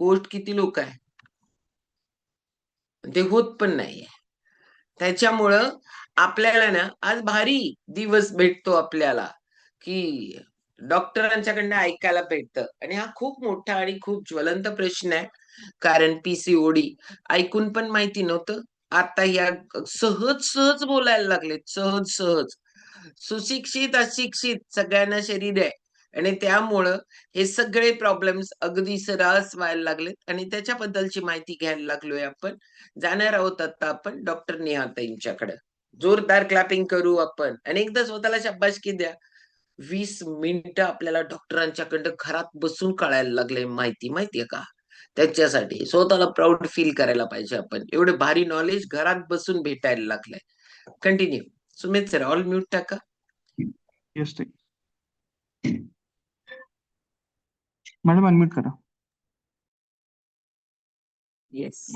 Court किती लोक आहे, ते होत पण नाहीये. त्याच्यामुळं आपल्याला ना आज भारी दिवस भेटतो आपल्याला, की डॉक्टरांच्याकडनं ऐकायला भेटतं. आणि हा खूप मोठा आणि खूप ज्वलंत प्रश्न आहे. कारण पीसीओडी ऐकून पण माहिती नव्हतं. आता या सहज सहज बोलायला लागलेत, सहज सहज. सुशिक्षित अशिक्षित सगळ्यांना शरीर आहे. आणि त्यामुळं हे सगळे प्रॉब्लेम्स अगदी सर्रास व्हायला लागलेत आणि त्याच्याबद्दलची माहिती घ्यायला लागलोय आपण. जाणार आहोत आता आपण डॉक्टर नेहाताईंच्याकडे. जोरदार क्लॅपिंग करू आपण आणि एकदा स्वतःला शाबासकी द्या. 20 मिनिटं आपल्याला डॉक्टरांच्याकडं घरात बसून कळायला लागले माहितीये का? त्याच्यासाठी स्वतःला प्राउड फील करायला पाहिजे आपण. एवढे भारी नॉलेज घरात बसून भेटायला लागलंय. Continue. Sumit sir all mute टाका. येस मॅडम अनम्यूट करा. येस.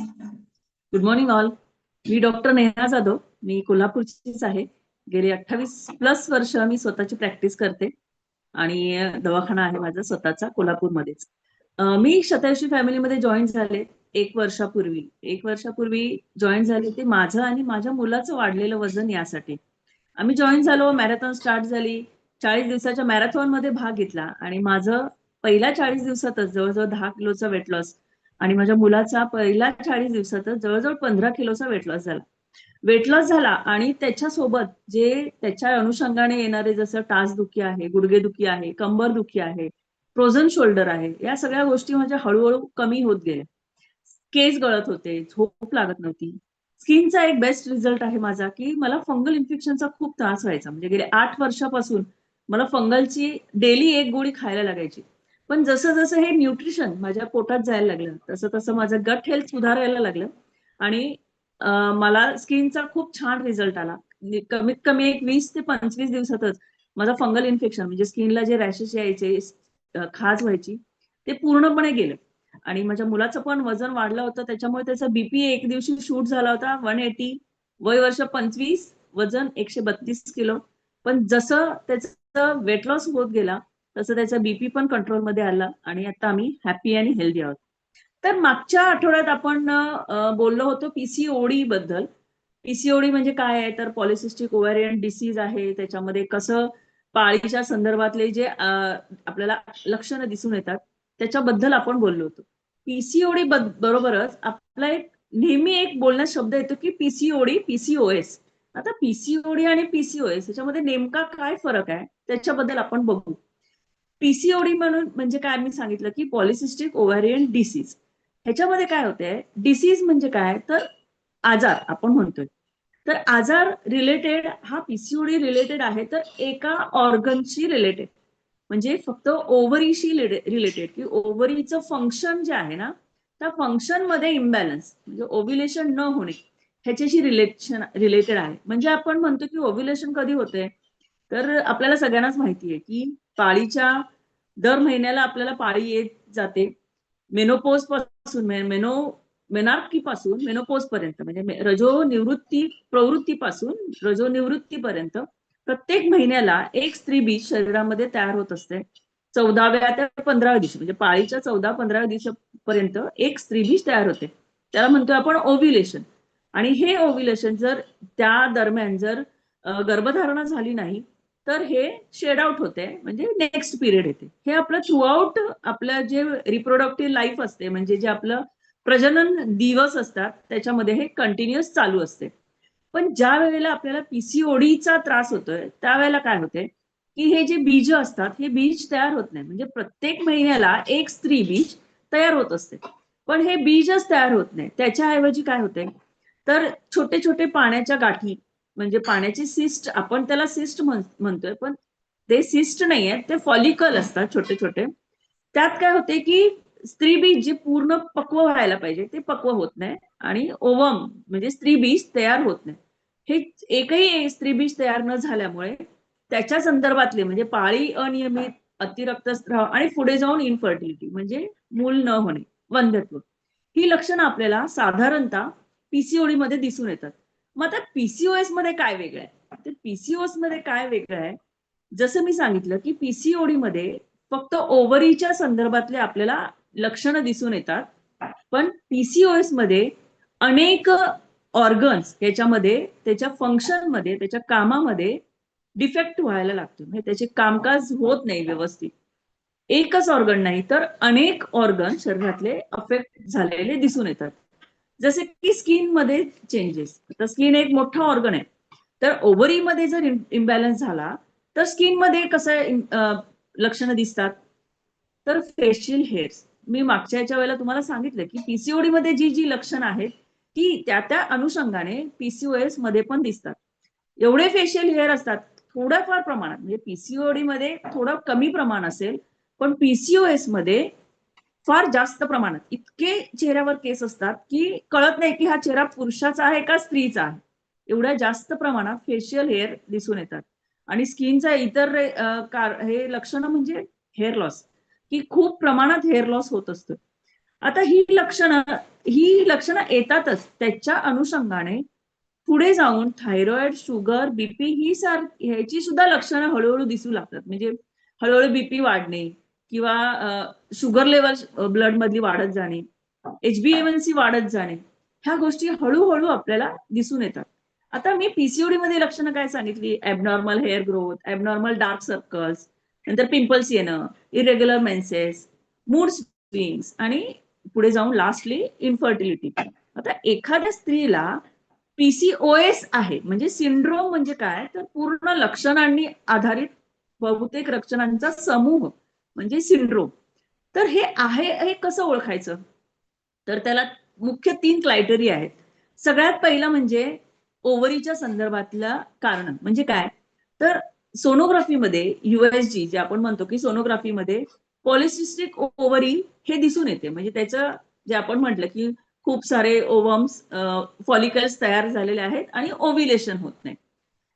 Good morning all. मी डॉक्टर नेहा जाधव. मी कोल्हापूरचीच आहे. गेली 28+ वर्ष मी स्वतःची प्रॅक्टिस करते आणि दवाखाना आहे माझा स्वतःचा कोल्हापूरमध्येच. मी शतायुषी फॅमिलीमध्ये जॉईन झाले 1 वर्षापूर्वी. 1 वर्षापूर्वी जॉईन झाले ते माझं आणि माझ्या मुलाचं वाढलेलं वजन यासाठी. आम्ही जॉईन झालो, मॅरेथॉन स्टार्ट झाली. 40 दिवसाच्या मॅरेथॉन मध्ये भाग घेतला आणि माझं पहिल्या 40 दिवसातच जवळजवळ 10 किलोचा वेट लॉस आणि माझ्या मुलाचा पहिल्या 40 दिवसातच जवळजवळ 15 किलोचा वेट लॉस झाला. वेट लॉस झाला आणि त्याच्यासोबत जे त्याच्या अनुषंगाने येणारे जसं टाचदुखी आहे, गुडघेदुखी आहे, कंबरदुखी आहे, फ्रोझन शोल्डर आहे, या सगळ्या गोष्टी माझ्या हळूहळू कमी होत गेल्या. केस गळत होते, झोप लागत नव्हती. स्किनचा एक बेस्ट रिझल्ट आहे माझा, की मला फंगल इन्फेक्शनचा खूप त्रास व्हायचा. म्हणजे गेले 8 वर्षापासून मला फंगलची डेली 1 गोळी खायला लागायची. पण जसं जसं हे न्यूट्रिशन माझ्या पोटात जायला लागलं, तसं तसं माझं गट हेल्थ सुधारायला लागलं आणि मला स्किनचा खूप छान रिझल्ट आला. कमीत कमी एक 20 ते 25 दिवसातच माझं फंगल इन्फेक्शन म्हणजे स्किनला जे रॅशेस यायचे, खाज व्हायची, ते पूर्णपणे गेलं. आणि माझ्या मुलाचं पण वजन वाढलं होतं, त्याच्यामुळे त्याचा बीपी एक दिवशी शूट झाला होता 180, वय वर्ष 25, वजन 132 किलो. पण जसं त्याचं वेट लॉस होत गेला तसं त्याचा बीपी पण कंट्रोलमध्ये आला आणि आता आम्ही हॅपी आणि हेल्दी आहोत. तर मागच्या आठवड्यात आपण बोललो होतो पीसीओडी बद्दल. पीसीओडी म्हणजे काय आहे, तर पॉलिसिस्टिक ओव्हॅरियन डिसीज आहे. त्याच्यामध्ये कसं पाळीच्या संदर्भातले जे आपल्याला लक्षणं दिसून येतात त्याच्याबद्दल आपण बोललो होतो. पीसीओडी बरोबरच आपला एक नेहमी एक बोलण्यात शब्द येतो की पीसीओडी, पीसीओएस. आता पीसीओडी आणि पीसीओएस याच्यामध्ये नेमका काय फरक आहे त्याच्याबद्दल आपण बघू. पीसीओडी म्हणून म्हणजे काय मी सांगितलं की पॉलिसिस्टिक ओव्हॅरियन डिसीज. ह्याच्यामध्ये काय होतंय, डिसीज म्हणजे काय तर आजार आपण म्हणतोय. तर आजार रिलेटेड हा पीसीओडी रिलेटेड आहे तर एका ऑर्गनशी रिलेटेड, म्हणजे फक्त ओव्हरीशी रिलेटेड की ओव्हरीचं फंक्शन जे आहे ना त्या फंक्शन मध्ये इम्बॅलन्स म्हणजे ओव्ह्युलेशन न होणे ह्याच्याशी रिलेटेड आहे. म्हणजे आपण म्हणतो की ओव्ह्युलेशन कधी होते, तर आपल्याला सगळ्यांनाच माहिती आहे की पाळीच्या दर महिन्याला आपल्याला पाळी येत जाते. मेनोपोज पासून मेनार्की पासून मेनोपोज पर्यंत म्हणजे रजो निवृत्ती प्रवृत्तीपासून रजो निवृत्तीपर्यंत प्रत्येक महिन्याला एक स्त्री बीज शरीरामध्ये तयार होत असते. 14व्या ते 15व्या दिवशी म्हणजे पाळीच्या 14-15व्या दिवसापर्यंत एक स्त्री बीज तयार होते. त्याला म्हणतोय आपण ओव्ह्युलेशन. आणि हे ओव्ह्युलेशन जर त्या दरम्यान जर गर्भधारणा झाली नाही तर हे शेड आउट होते म्हणजे नेक्स्ट पिरियड येते. हे आपलं थ्रू आउट आपलं जे रिप्रोडक्टिव्ह लाईफ असते म्हणजे जे आपलं प्रजनन दिवस असतात त्याच्यामध्ये हे कंटिन्युअस चालू असते. पण ज्या वेळेला आपल्याला पीसीओडीचा त्रास होतोय त्यावेळेला काय होते की हे जे बीज असतात हे बीज तयार होत नाही. म्हणजे प्रत्येक महिन्याला एक स्त्री बीज तयार होत असते पण हे बीजच तयार होत नाही. त्याच्याऐवजी काय होते तर छोटे छोटे पाण्याच्या गाठी म्हणजे पाण्याची सिस्ट, आपण त्याला सिस्ट म्हणतोय पण ते सिस्ट नाही आहेत, ते फॉलिकल असतात छोटे छोटे. त्यात काय होते की स्त्री बीज जे पूर्ण पक्व व्हायला पाहिजे ते पक्व होत नाही आणि ओवम म्हणजे स्त्री बीज तयार होत नाही. हे एकही स्त्री बीज तयार न झाल्यामुळे त्याच्या संदर्भातले म्हणजे पाळी अनियमित, अतिरक्तस्राव आणि पुढे जाऊन इनफर्टिलिटी म्हणजे मूल न होणे, वंध्यत्व, ही लक्षणं आपल्याला साधारणतः पीसीओडी मध्ये दिसून येतात. मग आता पीसीओएस मध्ये काय वेगळं आहे, तर पीसीओएस मध्ये काय वेगळं आहे, जसं मी सांगितलं की पीसीओडी मध्ये फक्त ओव्हरीच्या संदर्भातले आपल्याला लक्षणं दिसून येतात. पण PCOS मध्ये अनेक ऑर्गन्स याच्यामध्ये त्याच्या फंक्शनमध्ये त्याच्या कामामध्ये डिफेक्ट व्हायला लागतो, म्हणजे त्याचे कामकाज होत नाही व्यवस्थित. एकच ऑर्गन नाही तर अनेक ऑर्गन शरीरातले अफेक्ट झालेले दिसून येतात. जसे की स्किन मध्ये चेंजेस. तर स्किन एक मोठा ऑर्गन आहे, तर ओव्हरीमध्ये जर इम्बॅलन्स झाला तर स्किन मध्ये कसं लक्षणं दिसतात, तर फेशियल हेअर्स. मी मागच्या याच्या वेळेला तुम्हाला सांगितलं की PCOD मध्ये जी जी लक्षणं आहेत ती त्या त्या अनुषंगाने PCOS मध्ये पण दिसतात. एवढे फेशियल हेअर असतात थोड्याफार प्रमाणात, म्हणजे PCOD मध्ये थोडं कमी प्रमाण असेल, पण PCOS मध्ये फार जास्त प्रमाणात इतके चेहऱ्यावर केस असतात की कळत नाही की हा चेहरा पुरुषाचा आहे का स्त्रीचा आहे. एवढ्या जास्त प्रमाणात फेशियल हेअर दिसून येतात. आणि स्किनचा इतर हे लक्षणं म्हणजे हेअर लॉस, की खूप प्रमाणात हेअर लॉस होत असतं. आता ही लक्षणं येतातच, त्याच्या अनुषंगाने पुढे जाऊन थायरॉइड, शुगर, बीपी ह्याची सुद्धा लक्षणं हळूहळू दिसू लागतात. म्हणजे हळूहळू बीपी वाढणे किंवा शुगर लेवल ब्लड मधली वाढत जाणे, HbA1c वाढत जाणे, ह्या गोष्टी हळूहळू आपल्याला दिसून येतात. आता मी PCOD मध्ये लक्षणं काय सांगितली? Abnormal hair growth, abnormal dark circles, नंतर पिंपल्स येणं, इरेग्युलर मेन्सेस, मूड स्विंग्स आणि पुढे जाऊन लास्टली इन्फर्टिलिटी. आता एखाद्या स्त्रीला PCOS आहे म्हणजे सिंड्रोम म्हणजे काय, तर पूर्ण लक्षणांनी आधारित बहुतेक लक्षणांचा समूह म्हणजे सिंड्रोम. तर हे कसं ओळखायचं? तर त्याला मुख्य 3 क्रायटेरिया आहेत. सगळ्यात पहिला म्हणजे ओव्हरीच्या संदर्भातलं कारण म्हणजे काय, तर सोनोग्राफीमध्ये USG जे आपण म्हणतो की सोनोग्राफीमध्ये पॉलिसिस्टिक ओव्हरी हे दिसून येते. म्हणजे त्याचं जे आपण म्हटलं की खूप सारे ओव्हम्स फॉलिकल्स तयार झालेले आहेत आणि ओव्ह्युलेशन होत नाही.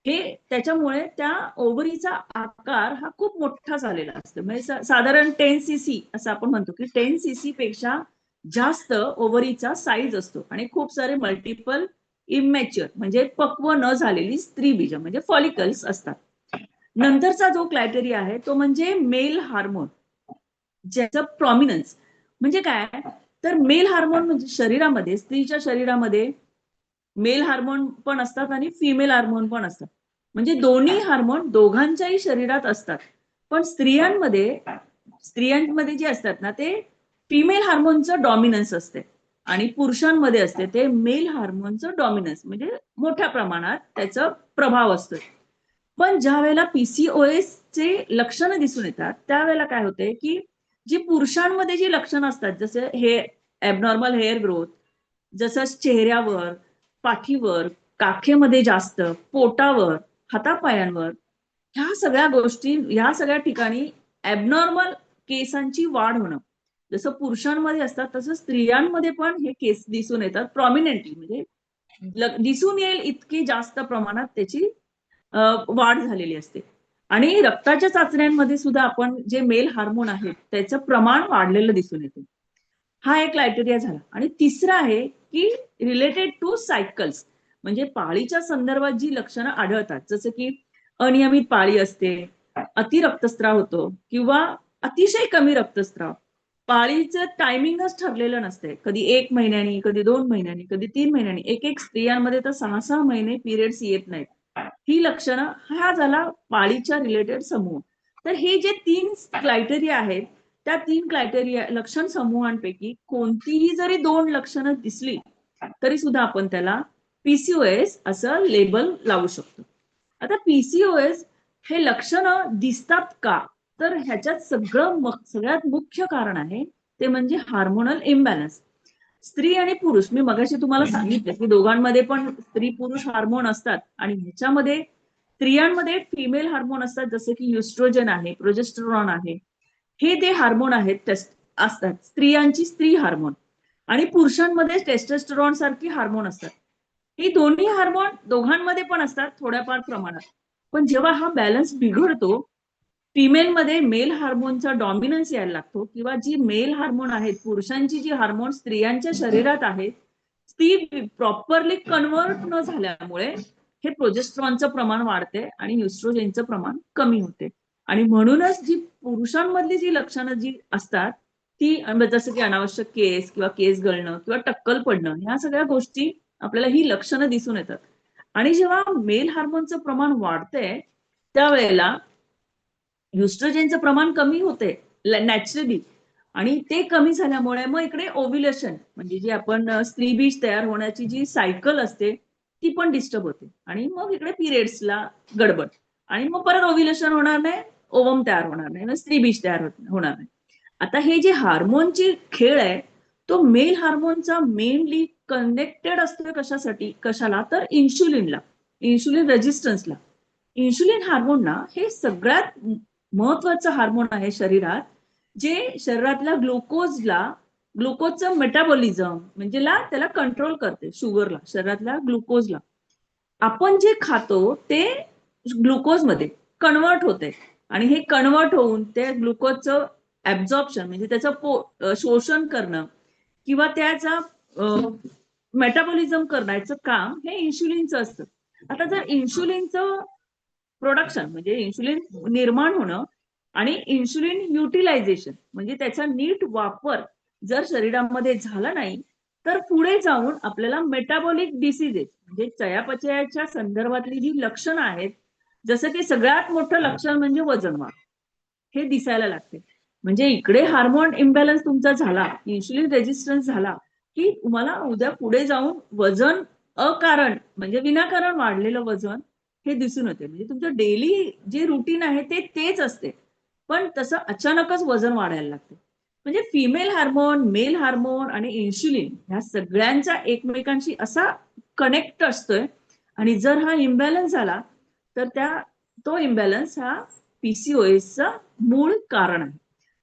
हे त्याच्यामुळे त्या ओव्हरीचा आकार हा खूप मोठा झालेला असतो. म्हणजे साधारण 10 cc असं आपण म्हणतो की 10 cc पेक्षा जास्त ओव्हरीचा साईज असतो आणि खूप सारे मल्टिपल इमॅच्युअर म्हणजे पक्व न झालेली स्त्रीबीज म्हणजे फॉलिकल्स असतात. नंतरचा जो क्रायटेरिया आहे तो म्हणजे मेल हार्मोन, ज्याचं प्रॉमिनन्स म्हणजे काय, तर मेल हार्मोन म्हणजे शरीरामध्ये स्त्रीच्या शरीरामध्ये मेल हार्मोन पण असतात आणि फिमेल हार्मोन पण असतात. म्हणजे दोन्ही हार्मोन दोघांच्याही शरीरात असतात. पण स्त्रियांमध्ये जे असतात ना ते फिमेल हार्मोनचं डॉमिनन्स असते आणि पुरुषांमध्ये असते ते मेल हार्मोनचं डॉमिनन्स, म्हणजे मोठ्या प्रमाणात त्याचा प्रभाव असतो. पण ज्या वेळेला PCOS चे लक्षणं दिसून येतात त्यावेळेला काय होते की जी पुरुषांमध्ये जी लक्षणं असतात, जसे हे ॲबनॉर्मल हेअर ग्रोथ, जसं चेहऱ्यावर, पाठीवर, काखेमध्ये जास्त, पोटावर, हातापायांवर, ह्या सगळ्या ठिकाणी ॲबनॉर्मल केसांची वाढ होणं. जसं पुरुषांमध्ये असतात तसं स्त्रियांमध्ये पण हे केस दिसून येतात प्रॉमिनेंटली, म्हणजे दिसून येईल इतकी जास्त प्रमाणात त्याची वाढ झालेली असते. आणि रक्ताच्या चाचण्यांमध्ये सुद्धा आपण जे मेल हार्मोन आहेत त्याचं प्रमाण वाढलेलं दिसून येते. हा एक क्रायटेरिया झाला. आणि तिसरा आहे की रिलेटेड टू सायकल्स, म्हणजे पाळीच्या संदर्भात जी लक्षणं आढळतात, जसं की अनियमित पाळी असते, अति रक्तस्राव होतो किंवा अतिशय कमी रक्तस्राव, पाळीचं टायमिंगच ठरलेलं नसते, कधी 1 महिन्यानी, कधी 2 महिन्यानी, कधी 3 महिन्यानी, एक स्त्रियांमध्ये तर 6-6 महिने पिरियड्स येत नाहीत. ही लक्षणं, हा झाला पाळीच्या रिलेटेड समूह. तर हे जे 3 क्रायटेरिया आहेत त्या 3 क्रायटेरिया लक्षण समूहांपैकी कोणतीही जरी 2 लक्षणं दिसली तरी सुद्धा आपण त्याला PCOS असं लेबल लावू शकतो. आता PCOS हे लक्षणं दिसतात का, तर ह्याच्यात सगळ्यात मुख्य कारण आहे ते म्हणजे हार्मोनल इम्बॅलन्स. स्त्री आणि पुरुष, मी मगाशी तुम्हाला सांगितलं की दोघांमध्ये पण स्त्री पुरुष हार्मोन असतात आणि ह्याच्यामध्ये स्त्रियांमध्ये फिमेल हार्मोन असतात, जसे की युस्ट्रोजन आहे, प्रोजेस्टेरॉन आहे, हे ते हार्मोन आहेत असतात. स्त्रियांची स्त्री हार्मोन आणि पुरुषांमध्ये टेस्टोस्टेरॉन सारखी हार्मोन असतात. ही दोन्ही हार्मोन दोघांमध्ये पण असतात थोड्याफार प्रमाणात. पण जेव्हा हा बॅलन्स बिघडतो, फिमेलमध्ये मेल हार्मोनचा डॉमिनन्स यायला लागतो किंवा जी मेल हार्मोन आहेत, पुरुषांची जी हार्मोन स्त्रियांच्या शरीरात आहेत, ती प्रॉपरली कन्व्हर्ट न झाल्यामुळे हे प्रोजेस्टेरॉनचं प्रमाण वाढते आणि युस्ट्रोजनचं प्रमाण कमी होते. आणि म्हणूनच जी पुरुषांमधली जी लक्षणं जी असतात जसं की अनावश्यक केस किंवा केस गळणं किंवा टक्कल पडणं, ह्या सगळ्या गोष्टी आपल्याला ही लक्षणं दिसून येतात. आणि जेव्हा मेल हार्मोनचं प्रमाण वाढतंय त्यावेळेला युस्ट्रोजेनचं प्रमाण कमी होते नॅचरली, आणि ते कमी झाल्यामुळे मग इकडे ओव्ह्युलेशन म्हणजे जी आपण स्त्रीबीज तयार होण्याची जी सायकल असते ती पण डिस्टर्ब होते, आणि मग इकडे पिरियड्सला गडबड, आणि मग परत ओव्ह्युलेशन होणार नाही, ओवम तयार होणार नाही, मग स्त्रीबीज तयार होणार नाही. आता हे जे हार्मोनची खेळ आहे तो मेल हार्मोनचा मेनली कनेक्टेड असतोय कशाला, तर इन्शुलिनला, इन्शुलिन रेजिस्टन्सला. इन्शुलिन हार्मोन ना हे सगळ्यात महत्वाचं हार्मोन आहे शरीरात, जे शरीरातल्या ग्लुकोजचं मेटाबॉलिझम म्हणजे त्याला कंट्रोल करते, शुगरला, शरीरातल्या ग्लुकोजला. आपण जे खातो ते ग्लुकोजमध्ये कन्वर्ट होते, आणि हे कन्वर्ट होऊन ते ग्लुकोजचं ऍब्झॉर्प्शन म्हणजे त्याचं शोषण करणं किंवा त्याचा मेटाबॉलिझम करण्याचं काम हे इन्शुलिनचं असतं. आता जर इन्शुलिनचं प्रोडक्शन म्हणजे इन्शुलिन निर्माण होणं आणि इन्शुलिन युटिलायझेशन म्हणजे त्याचा नीट वापर जर शरीरामध्ये झाला नाही, तर पुढे जाऊन आपल्याला मेटाबॉलिक डिसीजेस म्हणजे चयापचयाच्या संदर्भातली जी लक्षणं आहेत, जसं की सगळ्यात मोठं लक्षण म्हणजे वजन वाढ, हे दिसायला लागते. म्हणजे इकडे हार्मोन इम्बॅलन्स तुमचा झाला, इन्शुलिन रेजिस्टन्स झाला, की तुम्हाला उद्या पुढे जाऊन वजन अकारण म्हणजे विनाकारण वाढलेलं वजन हे दिसून येते. म्हणजे तुमचं डेली जे रुटीन आहे ते तेच असते, पण तसं अचानकच वजन वाढायला लागते. म्हणजे फिमेल हार्मोन, मेल हार्मोन आणि इन्शुलिन ह्या सगळ्यांचा एकमेकांशी असा कनेक्ट असतोय, आणि जर हा इम्बॅलन्स झाला तर तो इम्बॅलन्स हा पीसीओएसचा मूळ कारण आहे.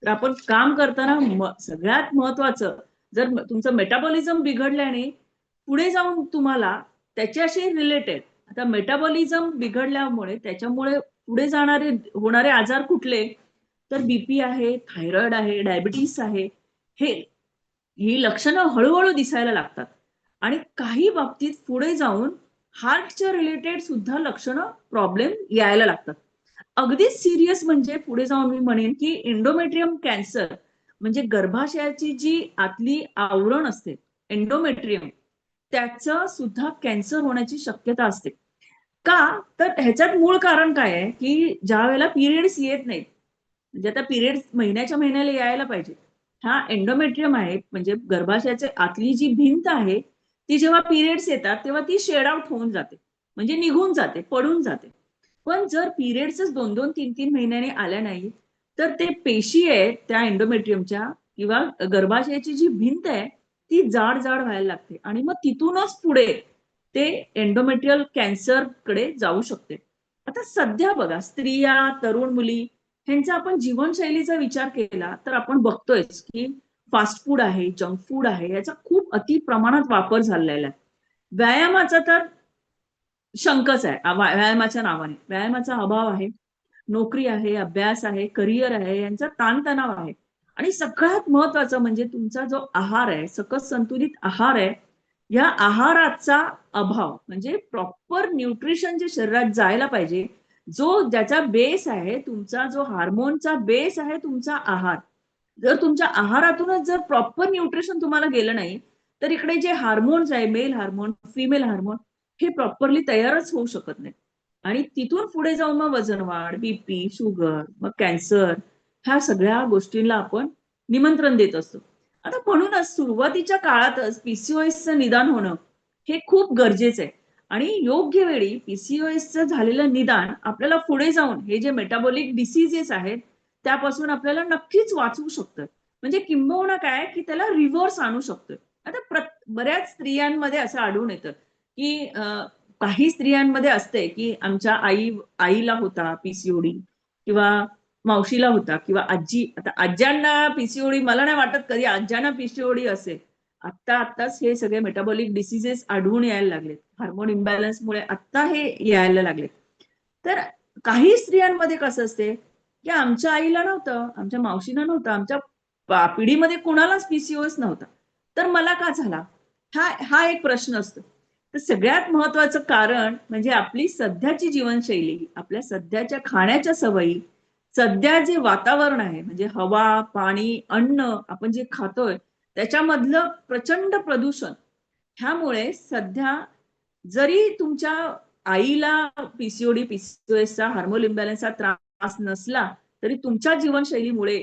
तर आपण काम करताना सगळ्यात महत्वाचं, जर तुमचं मेटाबॉलिझम बिघडल्याने पुढे जाऊन तुम्हाला त्याच्याशी रिलेटेड, आता मेटाबॉलिझम बिघडल्यामुळे त्याच्यामुळे पुढे होणारे आजार कुठले, तर बीपी आहे, थायरॉइड आहे, डायबिटीस आहे. ही लक्षणं हळूहळू दिसायला लागतात, आणि काही बाबतीत पुढे जाऊन हार्टच्या रिलेटेड सुद्धा लक्षणं प्रॉब्लेम यायला लागतात. अगदीच सिरियस म्हणजे पुढे जाऊन मी म्हणेन की एंडोमेट्रियम कॅन्सर म्हणजे गर्भाशयाची जी आतली आवरण असते एंडोमेट्रियम, त्याचं सुद्धा कॅन्सर होण्याची शक्यता असते. का, तर ह्याच्यात मूळ कारण काय आहे की ज्या वेळेला पिरियड्स येत नाहीत, म्हणजे आता पिरियड्स महिन्याच्या महिन्याला यायला पाहिजे, हा एंडोमेट्रियम आहे म्हणजे गर्भाशयाची आतली जी भिंत आहे, ती जेव्हा पिरियड्स येतात तेव्हा ती शेड आउट होऊन जाते, म्हणजे निघून जाते, पडून जाते. पण जर पिरियड्सच 2-2, 3-3 महिन्याने आल्या नाही, तर ते पेशी आहेत त्या एंडोमेट्रियमच्या किंवा गर्भाशयाची जी भिंत आहे ती जाड जाड व्हायला लागते, आणि मग तिथूनच पुढे ते एंडोमेट्रियल कॅन्सर कडे जाऊ शकते. आता सध्या बघा, स्त्रिया, तरुण मुली ह्यांचा आपण जीवनशैलीचा विचार केला तर आपण बघतोय की फास्ट फूड आहे, जंक फूड आहे, याचा खूप अति प्रमाणात वापर झालेला आहे. व्यायामाचा तर शंकच आहे. व्यायामाच्या नावाने व्यायामाचा अभाव आहे, नोकरी आहे, अभ्यास आहे, करिअर आहे, यांचा ताणतणाव आहे, आणि सगळ्यात महत्वाचं म्हणजे तुमचा जो आहार आहे, सकस संतुलित आहार आहे, या आहाराचा अभाव म्हणजे प्रॉपर न्यूट्रिशन जे शरीरात जायला पाहिजे, ज्याचा बेस आहे तुमचा, जो हार्मोनचा बेस आहे तुमचा आहार, जर तुमच्या आहारातूनच जर प्रॉपर न्यूट्रिशन तुम्हाला गेलं नाही, तर इकडे जे हार्मोन्स आहे, मेल हार्मोन, फिमेल हार्मोन, हे प्रॉपरली तयारच होऊ शकत नाही, आणि तिथून पुढे जाऊन मग वजन वाढ, बीपी, शुगर, मग कॅन्सर, ह्या सगळ्या गोष्टींना आपण निमंत्रण देत असतो. आता म्हणूनच सुरुवातीच्या काळातच पीसीओएसचं निदान होणं हे खूप गरजेचं आहे, आणि योग्य वेळी पीसीओएसचं झालेलं निदान आपल्याला पुढे जाऊन हे जे मेटाबॉलिक डिसीजेस आहेत त्यापासून आपल्याला नक्कीच वाचवू शकतं. म्हणजे किंबहुना काय की त्याला रिव्हर्स आणू शकतं. आता बऱ्याच स्त्रियांमध्ये असं आढळून येतं की काही स्त्रियांमध्ये असते की आमच्या आईला होता पीसीओडी, किंवा मावशीला होता, किंवा आता आज्यांना पीसीओडी, मला नाही वाटत कधी आज्यांना पीसीओडी असेल. आत्ताच हे सगळे मेटाबॉलिक डिसीजेस आढळून यायला लागलेत, हार्मोन इम्बॅलन्समुळे आत्ता हे यायला लागले. तर काही स्त्रियांमध्ये कसं असते की आमच्या आईला नव्हतं, आमच्या मावशीला नव्हतं, आमच्या पिढीमध्ये कोणालाच पीसीओएस नव्हता, तर मला का झाला, हा एक प्रश्न असतो. तर सगळ्यात महत्वाचं कारण म्हणजे आपली सध्याची जीवनशैली, आपल्या सध्याच्या खाण्याच्या सवयी, सध्या जे वातावरण आहे म्हणजे हवा, पाणी, अन्न आपण जे खातोय त्याच्यामधलं प्रचंड प्रदूषण ह्यामुळे सध्या जरी तुमच्या आईला पीसीओडी पीसीओएसचा हार्मोन इम्बॅलन्सचा त्रास नसला तरी तुमच्या जीवनशैलीमुळे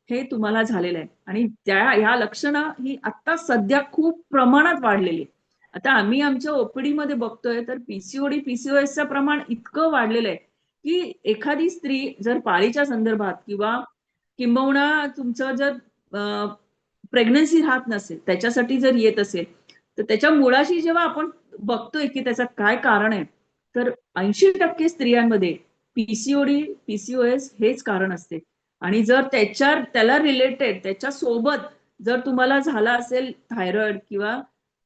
हे तुम्हाला झालेलं आहे आणि ह्या लक्षणं ही आता सध्या खूप प्रमाणात वाढलेली आहे. आता आम्ही आमच्या ओपीडी मध्ये बघतोय तर पीसीओडी पीसीओएसचं प्रमाण इतकं वाढलेलं आहे की एखादी स्त्री जर पाळीच्या संदर्भात किंवा किंबहुना तुमचं जर प्रेग्नन्सी राहत नसेल त्याच्यासाठी जर येत असेल तर त्याच्या मुळाशी जेव्हा आपण बघतोय की त्याचं काय कारण आहे तर 80% स्त्रियांमध्ये पीसीओडी पीसीओएस हेच कारण असते आणि जर त्याला रिलेटेड त्याच्या सोबत जर तुम्हाला झाला असेल थायरॉइड किंवा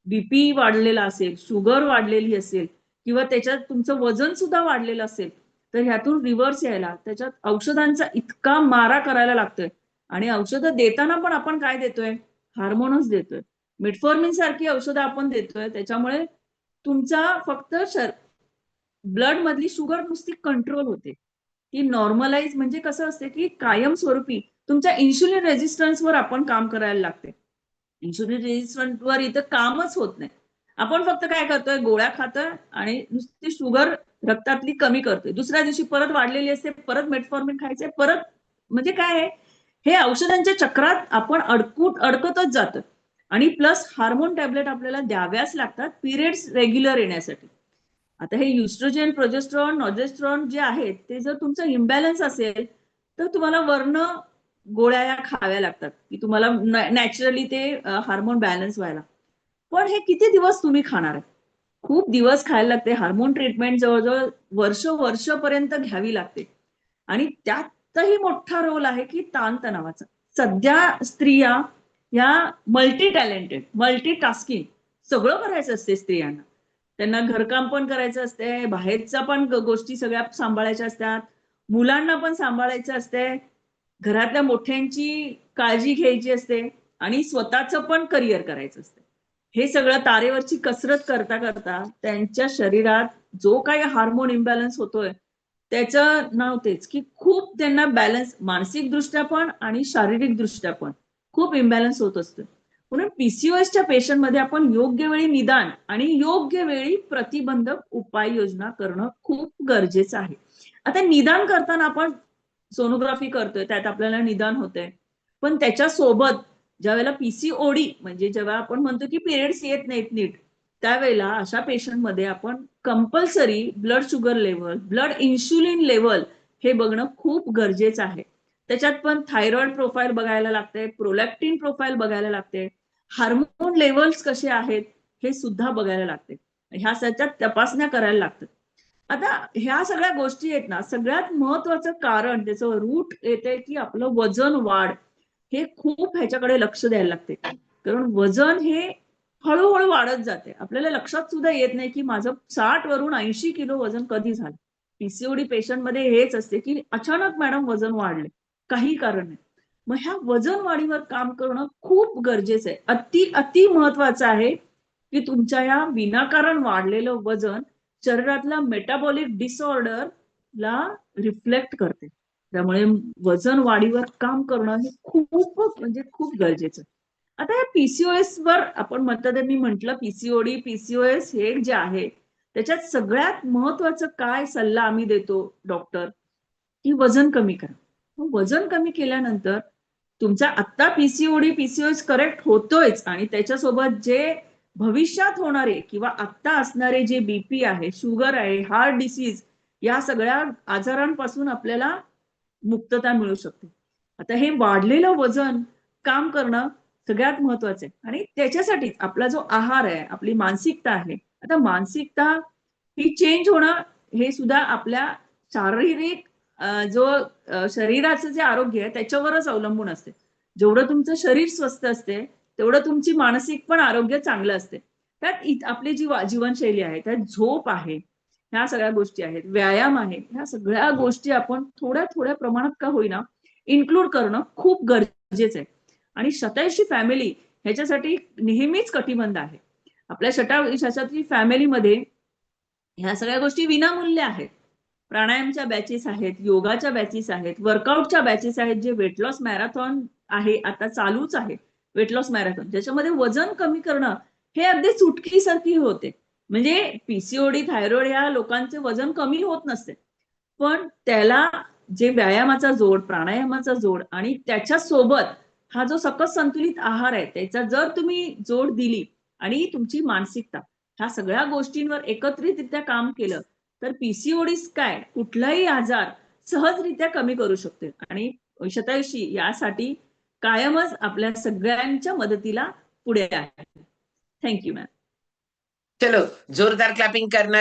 बीपी वाढलेला असेल, शुगर वाढलेली असेल किंवा त्याच्यात तुमचं वजन सुद्धा वाढलेलं असेल तर ह्यातून रिव्हर्स यायला त्याच्यात औषधांचा इतका मारा करायला लागतोय आणि औषधं देताना पण आपण काय देतोय? हार्मोनच देतोय. मेटफॉर्मिन सारखी औषधं आपण देतोय त्याच्यामुळे तुमचा फक्त ब्लड मधली शुगर नुसती कंट्रोल होते ती नॉर्मलाइज म्हणजे कसं असते की कायमस्वरूपी तुमच्या इन्शुलिन रेझिस्टन्सवर आपण काम करायला लागते. इन्शुलिन रेझिस्टन्सवर इथं कामच होत नाही. आपण फक्त काय करतोय गोळ्या खातोय आणि नुसती शुगर रक्तातली कमी करतोय. दुसऱ्या दिवशी परत वाढलेली असते, परत मेटफॉर्मिन खायचंय, परत म्हणजे काय आहे हे औषधांच्या चक्रात आपण अडकतच जातो आणि प्लस हार्मोन टॅबलेट आपल्याला द्याव्याच लागतात पिरियड्स रेग्युलर येण्यासाठी. आता हे युस्ट्रोजेन, प्रोजेस्ट्रॉन, नॉजेस्ट्रॉन जे आहेत ते जर तुमचं इम्बॅलन्स असेल तर तुम्हाला वर्ण गोळ्या या खाव्या लागतात की तुम्हाला नॅचरली ते हार्मोन बॅलन्स व्हायला. पण हे किती दिवस तुम्ही खाणार आहे? खूप दिवस खायला लागते. हार्मोन ट्रीटमेंट जवळजवळ वर्षपर्यंत घ्यावी लागते आणि त्यातही मोठा रोल आहे की ताणतणावाचा. सध्या स्त्रिया या मल्टी टॅलेंटेड, मल्टी टास्किंग सगळं करायचं असते स्त्रियांना. त्यांना घरकाम पण करायचं असते, बाहेरच्या पण गोष्टी सगळ्या सांभाळायच्या असतात, मुलांना पण सांभाळायचं असते, घरातल्या मोठ्यांची काळजी घ्यायची असते आणि स्वतःचं पण करिअर करायचं असतं. हे सगळं तारेवरची कसरत करता करता त्यांच्या शरीरात जो काही हार्मोन इम्बॅलन्स होतोय त्याचं नाव तेच की खूप त्यांना बॅलन्स मानसिक दृष्ट्या पण आणि शारीरिक दृष्ट्या पण खूप इम्बॅलन्स होत असतो. म्हणून पीसीओएसच्या पेशंटमध्ये आपण योग्य वेळी निदान आणि योग्य वेळी प्रतिबंधक उपाययोजना करणं खूप गरजेचं आहे. आता निदान करताना आपण सोनोग्राफी करतोय त्यात आपल्याला निदान होतंय पण त्याच्या सोबत ज्यावेळेला पीसीओडी म्हणजे जेव्हा आपण म्हणतो की पिरियड्स येत नाहीत नीट त्यावेळेला अशा पेशंटमध्ये आपण compulsory blood sugar level, blood insulin level हे बघणं खूप गरजेचं आहे. त्याच्यात पण थायरॉइड प्रोफाईल बघायला लागते, प्रोलॅक्टिन प्रोफाईल बघायला लागते, हार्मोन लेवल्स कसे आहेत हे सुद्धा बघायला लागते. ह्या सगळ्या तपासण्या करायला लागतात. आता ह्या सगळ्या गोष्टी आहेत ना सगळ्यात महत्वाचं कारण त्याचं रूट येते की आपलं वजन वाढ हे खूप ह्याच्याकडे लक्ष द्यायला लागते. कारण वजन हे हळूहळू वाढत जाते. आपल्याला लक्षात सुद्धा येत नाही की माझं 60 वरून 80 किलो वजन कधी झालं. पीसीओडी पेशंटमध्ये हेच असते की अचानक मॅडम वजन वाढले, काही कारण नाही. मग ह्या वजन वाढीवर काम करणं खूप गरजेचं आहे. अति महत्वाचं आहे की तुमच्या या विनाकारण वाढलेलं वजन शरीरातला मेटाबॉलिक डिसऑर्डर ला रिफ्लेक्ट करते. त्यामुळे वजन वाढीवर काम करणं हे खूप म्हणजे खूप गरजेचं आहे. आता या पीसीओएस वर आपण म्हणतात मी म्हटलं पीसीओडी पीसीओएस हे जे आहे त्याच्यात सगळ्यात महत्वाचं काय सल्ला आम्ही देतो डॉक्टर की वजन कमी करा. वजन कमी केल्यानंतर तुमचा आत्ता पीसीओडी पीसीओएस करेक्ट होतोयच आणि त्याच्यासोबत जे भविष्यात होणारे किंवा आत्ता असणारे जे बीपी आहे, शुगर आहे, हार्ट डिसीज या सगळ्या आजारांपासून आपल्याला मुक्तता मिळू शकते. आता हे वाढलेलं वजन काम करणं सगळ्यात महत्वाचं आहे आणि त्याच्यासाठी आपला जो आहार आहे, आपली मानसिकता आहे. आता मानसिकता ही चेंज होणं हे सुद्धा आपल्या शारीरिक जो शरीराचं जे आरोग्य आहे त्याच्यावरच अवलंबून असते. जेवढं तुमचं शरीर स्वस्थ असते तेवढं तुमची मानसिक पण आरोग्य चांगलं असते. त्यात आपली जी जीवनशैली आहे, त्यात झोप आहे, ह्या सगळ्या गोष्टी आहेत, व्यायाम आहे, ह्या सगळ्या गोष्टी आपण थोड्या थोड्या प्रमाणात का होईना इन्क्लूड करणं खूप गरजेचं आहे. आणि शतायुषी फॅमिली ह्याच्यासाठी नेहमीच कटिबद्ध आहे. आपल्या शतायुषी फॅमिलीमध्ये ह्या सगळ्या गोष्टी विनामूल्य आहेत. प्राणायामच्या बॅचेस आहेत, योगाच्या बॅचेस आहेत, वर्कआउटच्या बॅचेस आहेत, जे वेट लॉस मॅरेथॉन आहे, आता चालूच आहे वेट लॉस मॅरेथॉन, ज्याच्यामध्ये वजन कमी करणं हे अगदी चुटकीसारखी होते. म्हणजे पीसीओडी, थायरॉइड या लोकांचे वजन कमी होत नसते, पण त्याला जे व्यायामाचा जोड, प्राणायामाचा जोड आणि त्याच्या सोबत हा जो सकस संतुलित आहार आहे त्याचा जर तुम्ही जोड दिली आणि तुमची मानसिकता, ह्या सगळ्या गोष्टींवर एकत्रितरित्या काम केलं तर पीसीओडीस काय कुठलाही आजार सहजरित्या कमी करू शकते. आणि शतायुषी यासाठी कायमच आपल्या सगळ्यांच्या मदतीला पुढे आहे. Thank you ma'am. चलो जोरदार क्लॅपिंग करणार